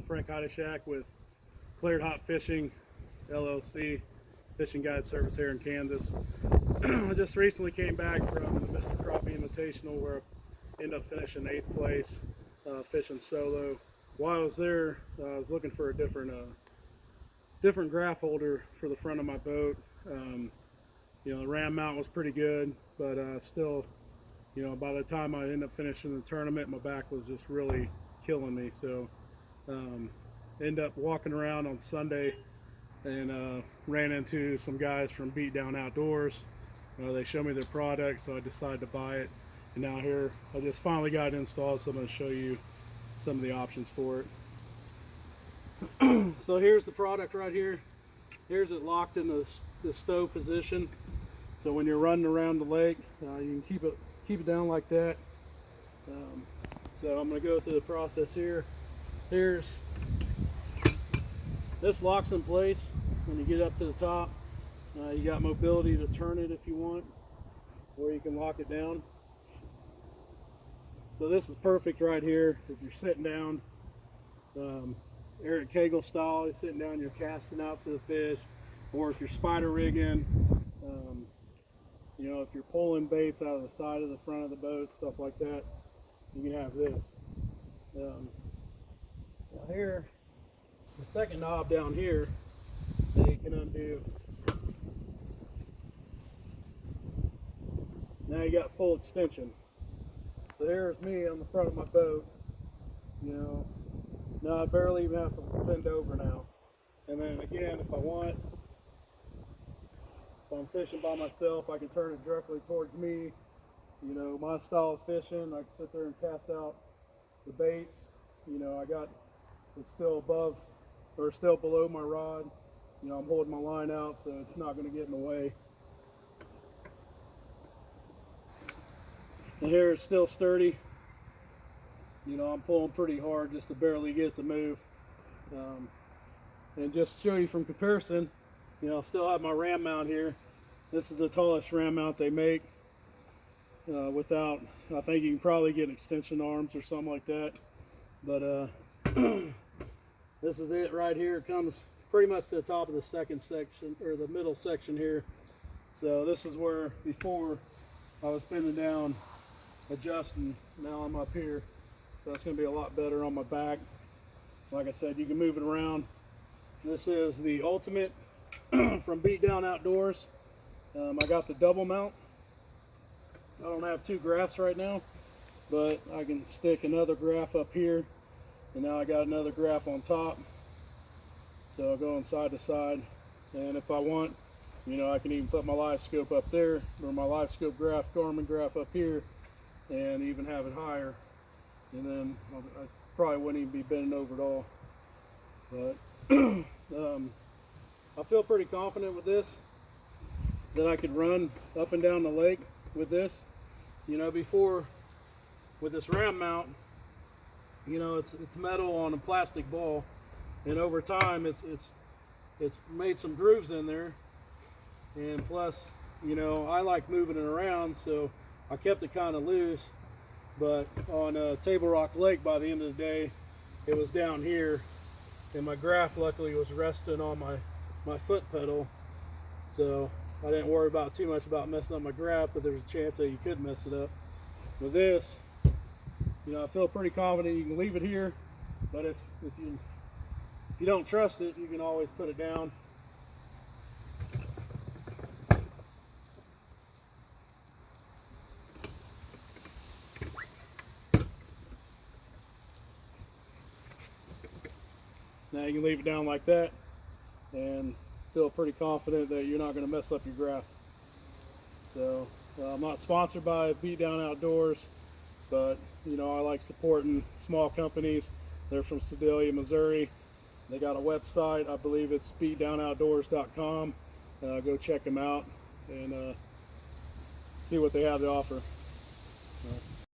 Frank Hodishak with Cleared Hot Fishing LLC, fishing guide service here in Kansas. I just recently came back from the Mr. Crappie Invitational where I ended up finishing 8th place, fishing solo. While I was there, I was looking for a different graph holder for the front of my boat. You know, the ram mount was pretty good, but still, you know, by the time I ended up finishing the tournament, my back was just really killing me. So ended up walking around on Sunday and ran into some guys from BeatDown Outdoors. They showed me their product, so I decided to buy it. And now here, I just finally got it installed, so I'm going to show you some of the options for it. So here's the product right here. Here's it locked in the stow position. So when you're running around the lake, you can keep it down like that. So I'm going to go through the process here. This locks in place when you get up to the top. You got mobility to turn it if you want, or you can lock it down. So this is perfect right here if you're sitting down, Eric Kegel style. You're sitting down, you're casting out to the fish, or if you're spider rigging, you know, if you're pulling baits out of the side of the front of the boat, stuff like that, you can have this. Now here, the second knob down here that you can undo. Now you got full extension. So here's me on the front of my boat. You know, now I barely even have to bend over now. And then again, if I want, if I'm fishing by myself, I can turn it directly towards me. You know, my style of fishing, I can sit there and cast out the baits. You know, it's still above or still below my rod. You know, I'm holding my line out, so it's not going to get in the way. And here it's still sturdy. You know, I'm pulling pretty hard just to barely get it to move. And just to show you from comparison, you know, I still have my ram mount here. This is the tallest ram mount they make. Without, I think you can probably get extension arms or something like that. But this is it right here. It comes pretty much to the top of the second section, or the middle section here. So this is where before I was bending down, adjusting. Now I'm up here, so it's going to be a lot better on my back. Like I said, you can move it around. This is the Ultimate from BeatDown Outdoors. I got the double mount. I don't have two graphs right now, but I can stick another graph up here, and now I got another graph on top. So I'll go on side to side, and if I want, you know, I can even put my live scope up there, or my live scope graph, Garmin graph up here, and even have it higher, and then I probably wouldn't even be bending over at all. But I feel pretty confident with this that I could run up and down the lake with this. You know, before with this ram mount, you know, it's metal on a plastic ball, and over time it's made some grooves in there, and plus, you know, I like moving it around, so I kept it kind of loose. But on Table Rock Lake, by the end of the day, it was down here, and my graph luckily was resting on my foot pedal, so I didn't worry about too much about messing up my graph, but there's a chance that you could mess it up. With this, you know, I feel pretty confident you can leave it here, but if you don't trust it, you can always put it down. Now you can leave it down like that and feel pretty confident that you're not going to mess up your graph. So I'm not sponsored by BeatDown Outdoors, but you know, I like supporting small companies. They're from Sedalia, Missouri. They got a website, I believe it's beatdownoutdoors.com. Go check them out and see what they have to offer.